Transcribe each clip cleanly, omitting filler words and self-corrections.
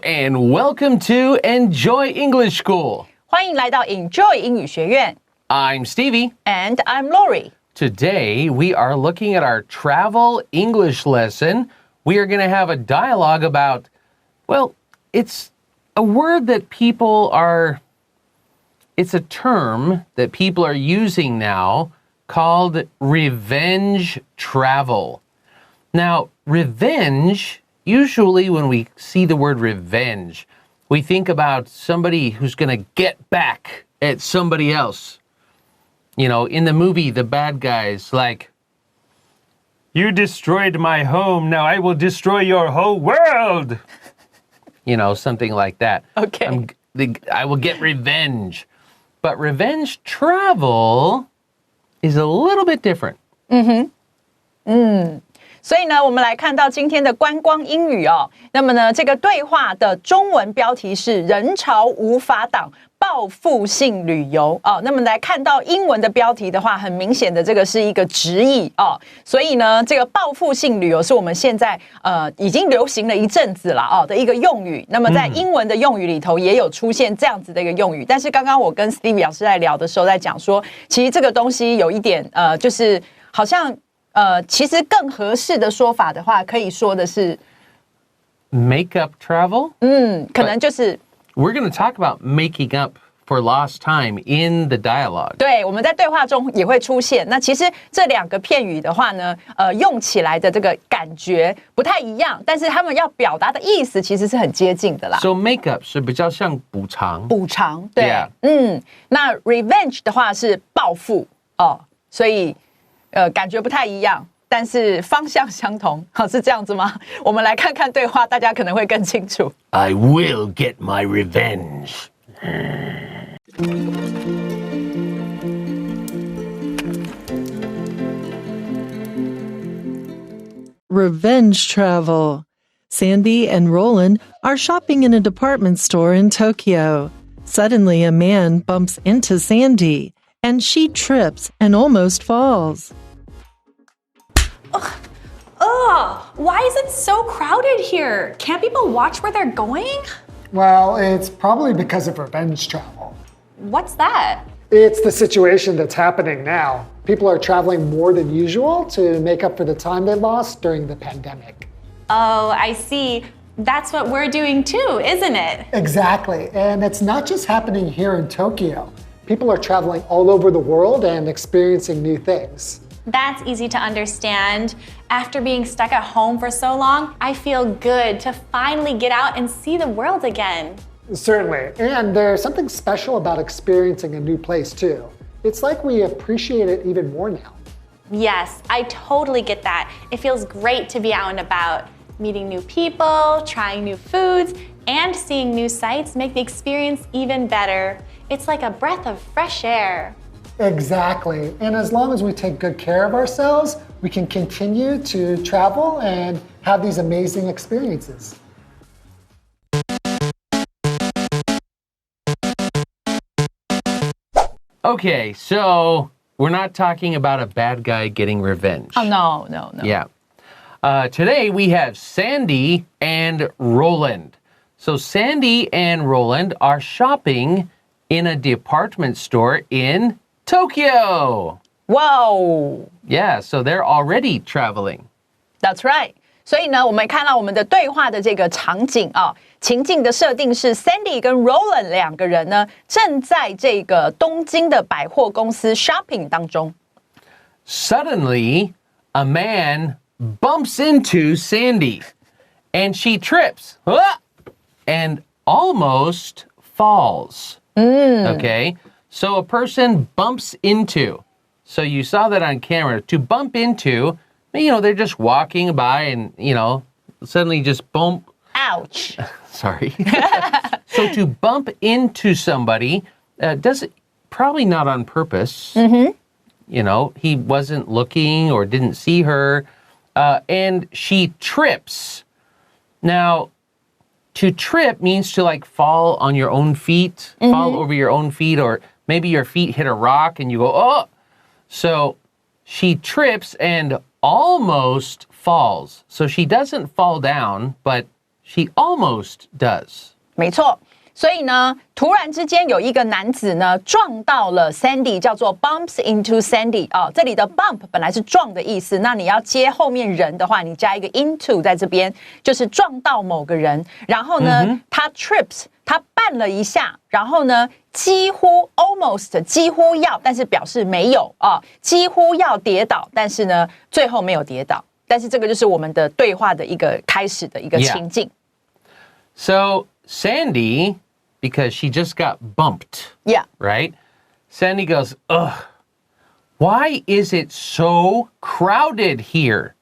and welcome to Enjoy English School. 欢迎来到 Enjoy 英语学院。I'm Stevie. And I'm Laurie. Today, we are looking at our travel English lesson. We are going to have a dialogue about, well, it's a word that it's a term that people are using now called revenge travel. Now, revenge, usually when we see the word revenge, we think about somebody who's going to get back at somebody else. You know, in the movie, the bad guy's like, you destroyed my home, now I will destroy your whole world. You know, something like that. Okay. I will get revenge. But revenge travel is a little bit different. 所以呢，我们来看到今天的观光英语哦。那么呢，这个对话的中文标题是“人潮无法挡，报复性旅游”哦。那么来看到英文的标题的话，很明显的这个是一个直译哦。所以呢，这个报复性旅游是我们现在已经流行了一阵子了哦的一个用语。那么在英文的用语里头也有出现这样子的一个用语。但是刚刚我跟 Stevie 老师在聊的时候，在讲说，其实这个东西有一点就是好像。其实更合适的说法的话，可以说的是 make up travel? 可能就是 We're going to talk about making up for lost time in the dialogue. 对，我们在对话中也会出现。那其实这两个片语的话呢，用起来的这个感觉不太一样，但是他们要表达的意思其实是很接近的啦。So make up 是比较像补偿。补偿，对。Yeah. 那 revenge 的话是报复哦，所以感觉不太一样，但是方向相同，是这样子吗？我们来看看对话，大家可能会更清楚。I will get my revenge. Revenge travel. Sandy and Roland are shopping in a department store in Tokyo. Suddenly, a man bumps into Sandy, and she trips and almost falls. Why is it so crowded here? Can't people watch where they're going? Well, it's probably because of revenge travel. What's that? It's the situation that's happening now. People are traveling more than usual to make up for the time they lost during the pandemic. Oh, I see. That's what we're doing too, isn't it? Exactly. And it's not just happening here in Tokyo. People are traveling all over the world and experiencing new things. That's easy to understand. After being stuck at home for so long, I feel good to finally get out and see the world again. Certainly. And there's something special about experiencing a new place too. It's like we appreciate it even more now. Yes, I totally get that. It feels great to be out and about. Meeting new people, trying new foods, and seeing new sights make the experience even better. It's like a breath of fresh air. Exactly. And as long as we take good care of ourselves, we can continue to travel and have these amazing experiences. Okay, so we're not talking about a bad guy getting revenge. Oh, no. Yeah. Today we have Sandy and Roland. So Sandy and Roland are shopping in a department store in Tokyo. Wow. Yeah, so they're already traveling. That's right. 所以呢，我们看到我们的对话的这个场景啊，情境的设定是 Sandy 跟 Roland 两个人呢，正在这个东京的百货公司 shopping 当中。Suddenly, a man bumps into Sandy, and she trips and almost falls. Okay, so a person bumps into. So you saw that on camera. To bump into, you know, they're just walking by and, you know, suddenly just bump. Ouch. Sorry. So to bump into somebody, does it probably not on purpose. You know, he wasn't looking or didn't see her. And she trips. Now, to trip means to like fall on your own feet, fall over your own feet, or maybe your feet hit a rock and you go, oh. So she trips and almost falls. So she doesn't fall down, but She almost does. 没错。所以呢，突然之间有一个男子呢撞到了 Sandy， 叫做 bumps into Sandy 哦。这里的 bump 本来是撞的意思，那你要接后面人的话，你加一个 into 在这边，就是撞到某个人。然后呢，他 trips， 他绊了一下，然后呢，几乎 almost 几乎要，但是表示没有啊，几乎要跌倒，但是呢，最后没有跌倒。但是这个就是我们的对话的一个开始的一个情境。So Sandy, because she just got bumped, Yeah. right? Sandy goes, ugh, why is it so crowded here?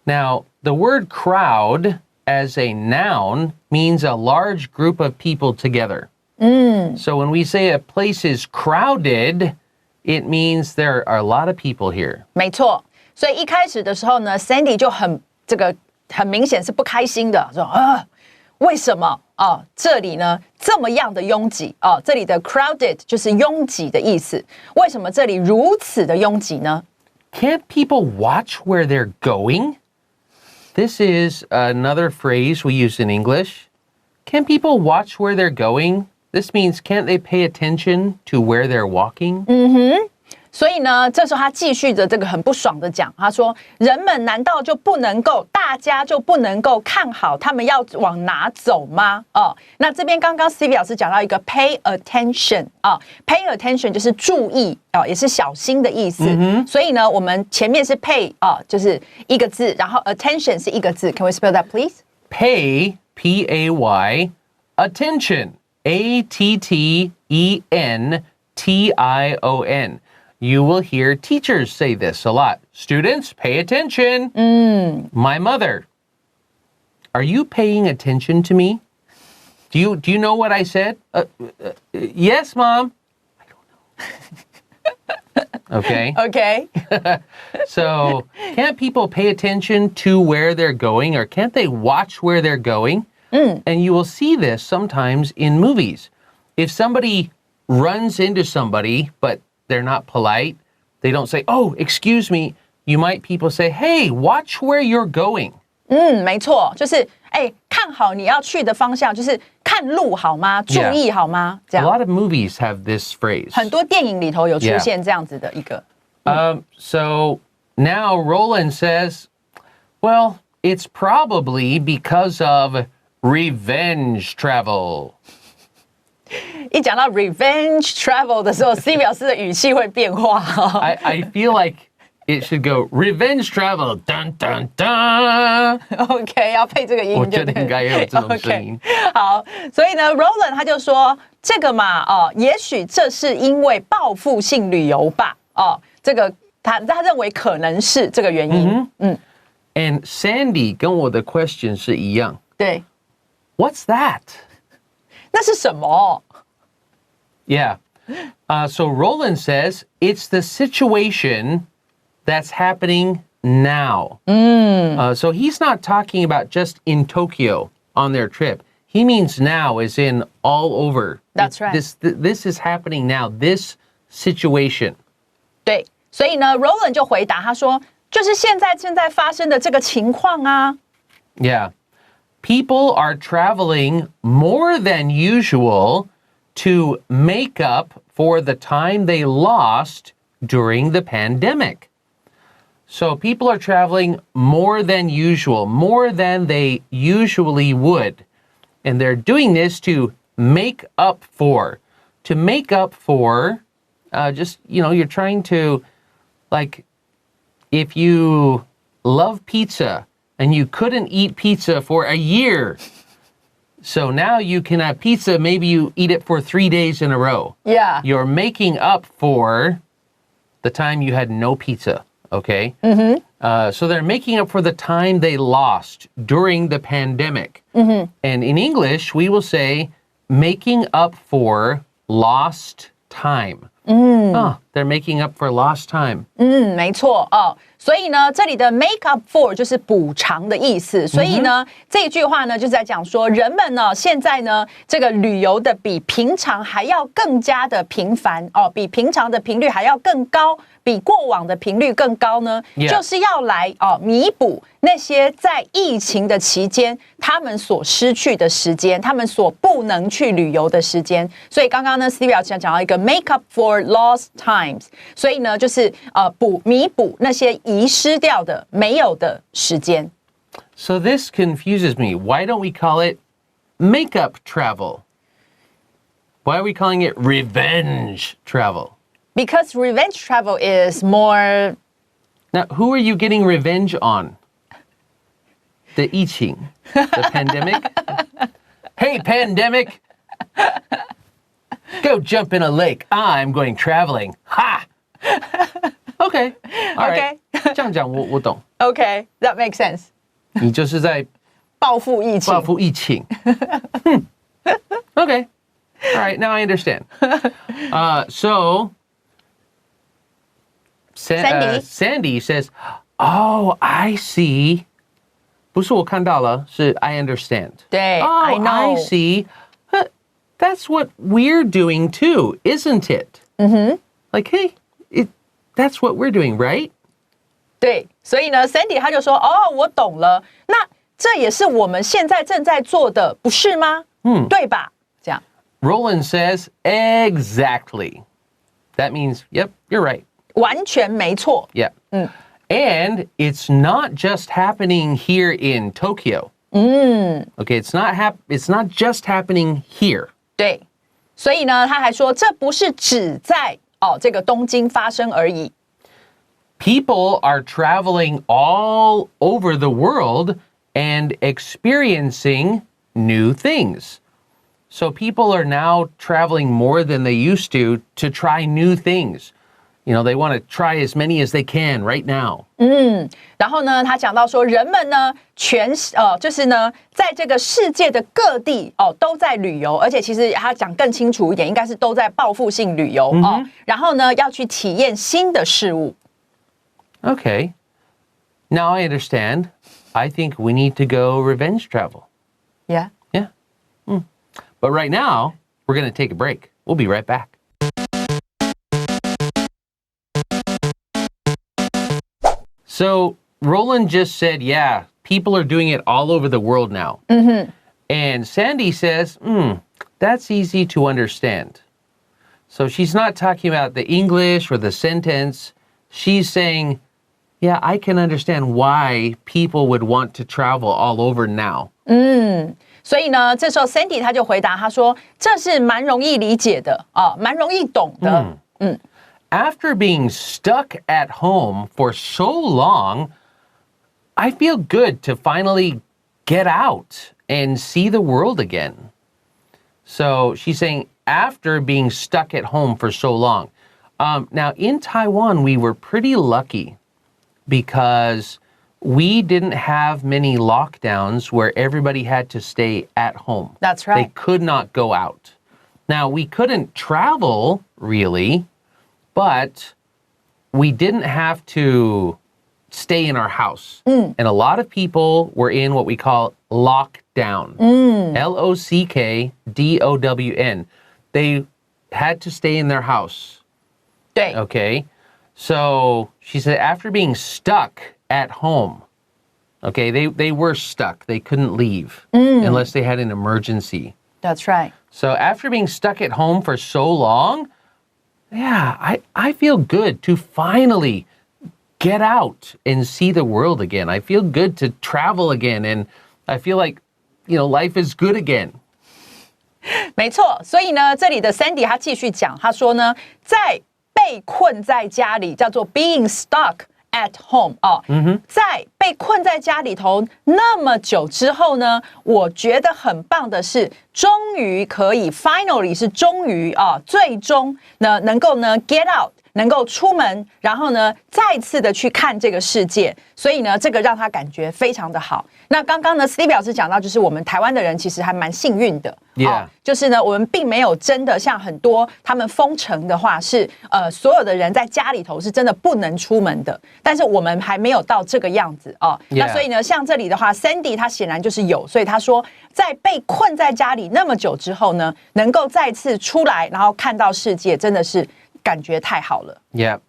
Now, the word crowd as a noun means a large group of people together. So when we say a place is crowded, it means there are a lot of people here. 没错，所以一开始的时候呢 ，Sandy 就很明显是不开心的，说为什么这里呢这么样的拥挤这里的 crowded 就是拥挤的意思。为什么这里如此的拥挤呢？ Can't people watch where they're going? This is another phrase we use in English. Can people watch where they're going? This means can't they pay attention to where they're walking? 所以呢，这时候他继续着这个很不爽的讲，他说：“人们难道就不能够，大家就不能够看好他们要往哪走吗？”那这边刚刚 Stevie 老师讲到一个 pay attention pay attention 就是注意也是小心的意思。所以呢，我们前面是 pay 就是一个字，然后 attention 是一个字。Can we spell that, please? Pay, P-A-Y, attention, A-T-T-E-N-T-I-O-N. You will hear teachers say this a lot. Students, pay attention. My mother. Are you paying attention to me? Do you know what I said? Yes, Mom. I don't know. Okay. Okay. So, can't people pay attention to where they're going, or can't they watch where they're going? And you will see this sometimes in movies. If somebody runs into somebody, but they're not polite, they don't say, oh, excuse me. People say, hey, watch where you're going. 没错，就是看好你要去的方向，就是看路好吗？注意好吗？这 A 样。 lot of movies have this phrase. 很多电影里头有出现这样子的一个。So now Roland says, well, it's probably because of revenge travel. 一讲到 revenge travel 的时候 ，C 表示的语气会变化。I feel like it should go revenge travel, dun dun dun. OK， 要配这个音，我觉得应该有这种声音。OK， 好，所以呢 ，Roland 他就说这个嘛，也许这是因为报复性旅游吧，这个他认为可能是这个原因。And Sandy 跟我的 question 是一样。对。What's that? 那是什么？ Yeah. So Roland says it's the situation that's happening now. So he's not talking about just in Tokyo on their trip. He means now as in all over. That's right. This is happening now, this situation. 对，所以呢 ，Roland 就回答他说，就是现在正在发生的这个情况啊。Yeah. People are traveling more than usual to make up for the time they lost during the pandemic. So people are traveling more than usual, more than they usually would. And they're doing this to make up for. To make up for, just, you're trying to, like, if you love pizza, and you couldn't eat pizza for a year. So now you can have pizza, maybe you eat it for 3 days in a row. Yeah. You're making up for the time you had no pizza, okay? So they're making up for the time they lost during the pandemic. And in English, we will say making up for lost time. They're making up for lost time. 没错哦。所以呢，这里的 make up for 就是补偿的意思。所以呢，这一句话呢，就是在讲说，人们呢，现在呢，这个旅游的比平常还要更加的频繁哦，比平常的频率还要更高，比过往的频率更高呢，就是要来弥补那些在疫情的期间他们所失去的时间，他们所不能去旅游的时间。所以刚刚呢 ，Stevie 讲到一个 make up for lost times， 所以呢，就是弥补那些遗失掉的没有的时间。So this confuses me. Why don't we call it makeup travel? Why are we calling it revenge travel? Because revenge travel is more. Now, who are you getting revenge on? The 疫情, the pandemic? Hey, pandemic! Go jump in a lake. I'm going traveling. Ha! Okay. All right. 这样讲我懂。Okay, that makes sense. 你就是在报复疫情。报复疫情。Okay. All right. Now I understand. So Sandy says, "Oh, I see." 不是我看到了，是 I understand. 对 Oh, I know. I see. That's what we're doing too, isn't it? Like, hey, that's what we're doing, right? 对，所以呢 ，Sandy 他就说：“哦，我懂了。那这也是我们现在正在做的，不是吗？对吧？”这样。Roland says, exactly. That means, yep, you're right. 完全没错。Yeah. And it's not just happening here in Tokyo. Okay, it's not just happening here. 对，所以呢，他还说，这不是只在这个东京发生而已。People are traveling all over the world and experiencing new things. So people are now traveling more than they used to try new things. You know, they want to try as many as they can right now. 然后呢，他讲到说，人们呢，就是呢，在这个世界的各地都在旅游，而且其实他讲更清楚一点，应该是都在报复性旅游然后呢，要去体验新的事物。Okay. Now I understand. I think we need to go revenge travel. Yeah. Yeah. But right now, we're going to take a break. We'll be right back. So Roland just said, yeah, people are doing it all over the world now. And Sandy says, that's easy to understand. So she's not talking about the English or the sentence. She's saying, yeah, I can understand why people would want to travel all over now. 所以呢，这时候 Sandy 他就回答他说，这是蛮容易理解的蛮容易懂的。After being stuck at home for so long, I feel good to finally get out and see the world again. So she's saying after being stuck at home for so long. Now in Taiwan, we were pretty lucky because we didn't have many lockdowns where everybody had to stay at home. That's right. They could not go out. Now, we couldn't travel, really, but we didn't have to stay in our house. And a lot of people were in what we call lockdown. Lockdown. They had to stay in their house. 对 Okay? So she said after being stuck at home, okay, they were stuck. They couldn't leave unless they had an emergency. That's right. So after being stuck at home for so long, yeah, I feel good to finally get out and see the world again. I feel good to travel again, and I feel like, you know, life is good again. 没错，所以呢，这里的 Sandy 他继续讲，他说呢，在被困在家里，叫做 being stuck at home 在被困在家里头那么久之后呢，我觉得很棒的是，终于可以 finally 是终于啊，最终呢能够呢 get out。能够出门，然后呢，再次的去看这个世界，所以呢，这个让他感觉非常的好。那刚刚呢 ，Stevie 老师讲到，就是我们台湾的人其实还蛮幸运的，就是呢，我们并没有真的像很多他们封城的话是所有的人在家里头是真的不能出门的，但是我们还没有到这个样子哦。那所以呢，像这里的话 ，Sandy 他显然就是有，所以他说，在被困在家里那么久之后呢，能够再次出来，然后看到世界，真的是。感觉太好了。Yeah.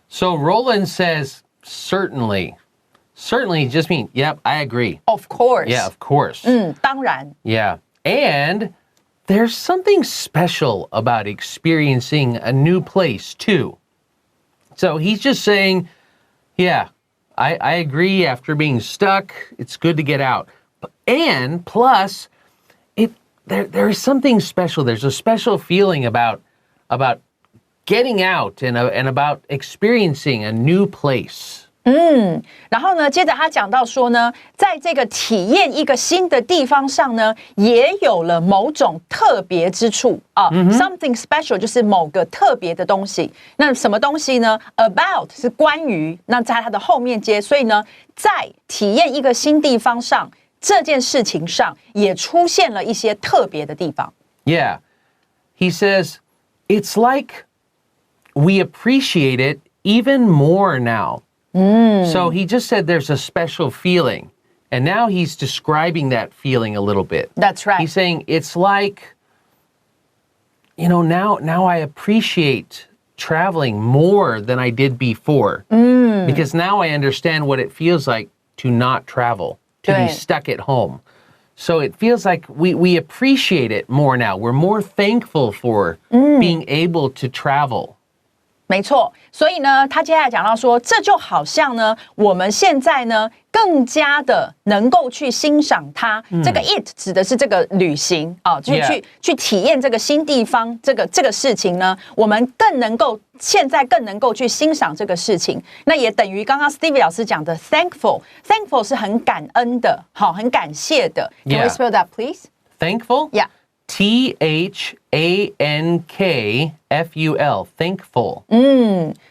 So Roland says, certainly. Certainly just mean, yep, I agree. Of course. Yeah, of course. 当然。Yeah. And there's something special about experiencing a new place, too. So he's just saying, yeah, I agree after being stuck, it's good to get out. And plus, there is something special. There's a special feeling about getting out and about experiencing a new place. 然后呢，接着他讲到说呢，在这个体验一个新的地方上呢，也有了某种特别之处啊。Something special 就是某个特别的东西。那什么东西呢 ？About 是关于，那在它的后面接，所以呢，在体验一个新地方上这件事情上，也出现了一些特别的地方。Yeah, he says it's like we appreciate it even more now. So he just said there's a special feeling. And now he's describing that feeling a little bit. That's right. He's saying it's like, now I appreciate traveling more than I did before. Because now I understand what it feels like to not travel, to be stuck at home. So it feels like we appreciate it more now. We're more thankful for being able to travel. 没错，所以呢，他接下来讲到说，这就好像呢，我们现在呢，更加的能够去欣赏它。这个 it 指的是这个旅行啊，去体验这个新地方，这个事情呢，我们现在更能够去欣赏这个事情。那也等于刚刚 Stevie 老师讲的 thankful 是很感恩的，好，很感谢的。Can we spell that, please? Thankful? Yeah. THANKFUL, thankful.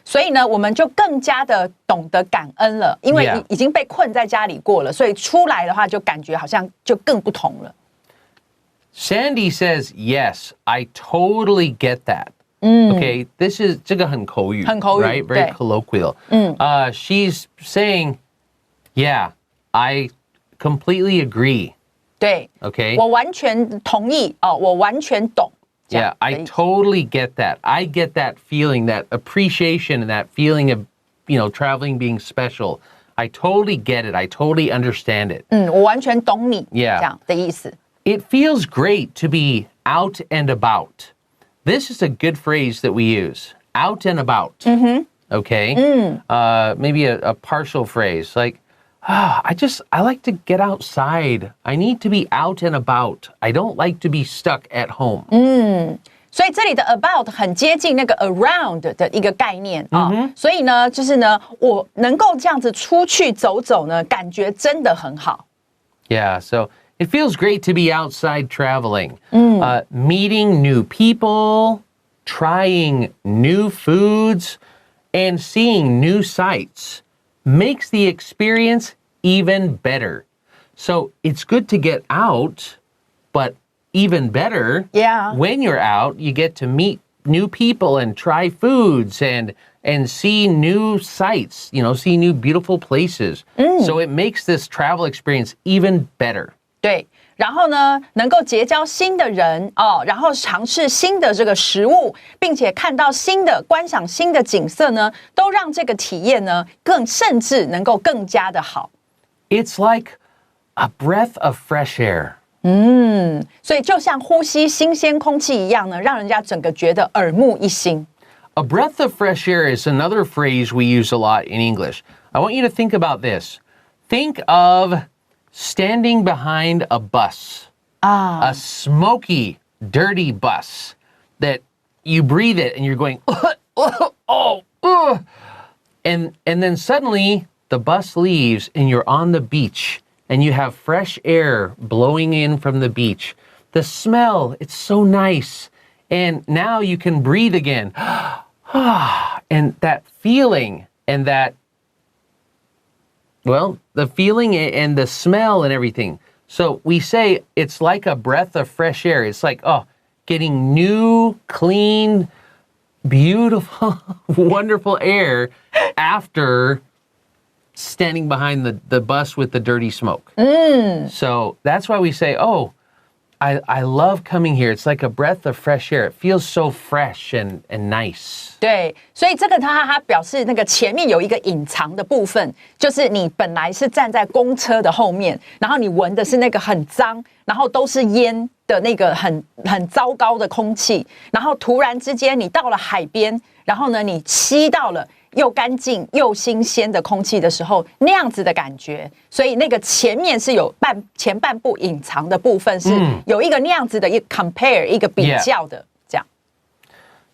所以呢，我们就更加的懂得感恩了，因为已经被困在家里过了，所以出来的话就感觉好像就更不同了。Sandy says, yes, I totally get that. Okay, this is 这个很口语 right? Very colloquial. She's saying, yeah, I completely agree. 对 Okay. 我完全同意哦，我完全懂。Yeah, I totally get that. I get that feeling, that appreciation, and that feeling of, traveling being special. I totally get it. I totally understand it. 我完全懂你 Yeah. 这样的意思。It feels great to be out and about. This is a good phrase that we use. Out and about. Okay? Maybe a partial phrase like, I like to get outside. I need to be out and about. I don't like to be stuck at home. 所以这里的 about 很接近那个 around 的一个概念啊，所以呢，就是呢，我能够这样子出去走走呢，感觉真的很好。Yeah, so it feels great to be outside traveling, meeting new people, trying new foods, and seeing new sights. Makes the experience even better. So it's good to get out, but even better, when you're out, you get to meet new people and try foods and see new sights, see new beautiful places. So it makes this travel experience even better. 对，然后呢，能够结交新的人哦，然后尝试新的这个食物，并且看到观赏新的景色呢，都让这个体验呢，甚至能够更加的好。It's like a breath of fresh air. 所以就像呼吸新鲜空气一样呢，让人家整个觉得耳目一新。A breath of fresh air is another phrase we use a lot in English. I want you to think about this. Think of standing behind a bus, a smoky, dirty bus that you breathe it and you're going, and then suddenly the bus leaves and you're on the beach and you have fresh air blowing in from the beach. the smell, it's so nice. And now you can breathe again. And that feeling and that, well, the feeling and the smell and everything. So we say it's like a breath of fresh air. It's like, getting new, clean, beautiful, wonderful air after standing behind the bus with the dirty smoke. So that's why we say, I love coming here. It's like a breath of fresh air. It feels so fresh and nice. 对，所以这个他表示那个前面有一个隐藏的部分，就是你本来是站在公车的后面，然后你闻的是那个很脏，然后都是烟的那个很糟糕的空气，然后突然之间你到了海边，然后呢你吸到了又干净又新鲜的空气的时候，那样子的感觉，所以那个前面是有前半部隐藏的部分是有一个那样子的一个 compare 一个比较的这样。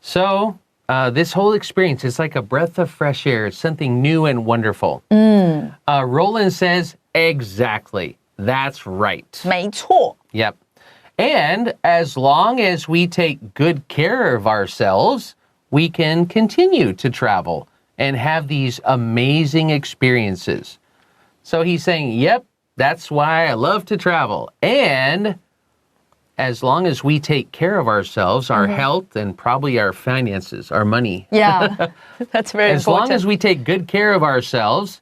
So this whole experience is like a breath of fresh air. It's something new and wonderful. Roland says, exactly. That's right. 没错。Yep. And as long as we take good care of ourselves, we can continue to travel and have these amazing experiences. So he's saying, yep, that's why I love to travel. And as long as we take care of ourselves, our health, and probably our finances, our money. Yeah, that's very important. As long as we take good care of ourselves,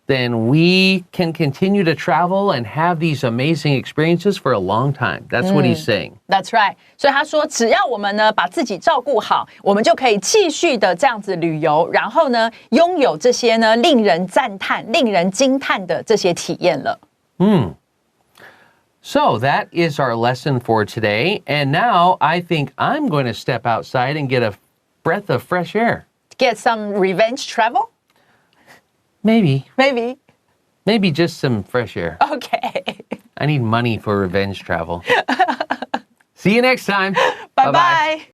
then we can continue to travel and have these amazing experiences for a long time. That's what he's saying. That's right. 所以他说，只要我们呢把自己照顾好，我们就可以继续的这样子旅游，然后呢拥有这些呢令人赞叹、令人惊叹的这些体验了。So that is our lesson for today. And now I think I'm going to step outside and get a breath of fresh air. Get some revenge travel? Maybe Maybe just some fresh air. Okay. I need money for revenge travel. See you next time. Bye-bye.